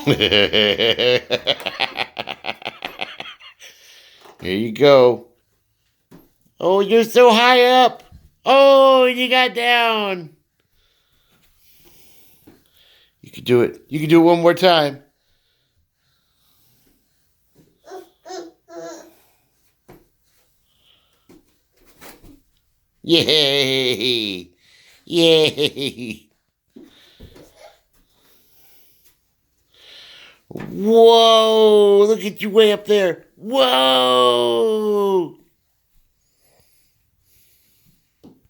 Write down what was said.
Here you go. Oh, you're so high up. Oh, you got down. You can do it. You can do it one more time. Yay! Yay! Whoa! Look at you way up there. Whoa!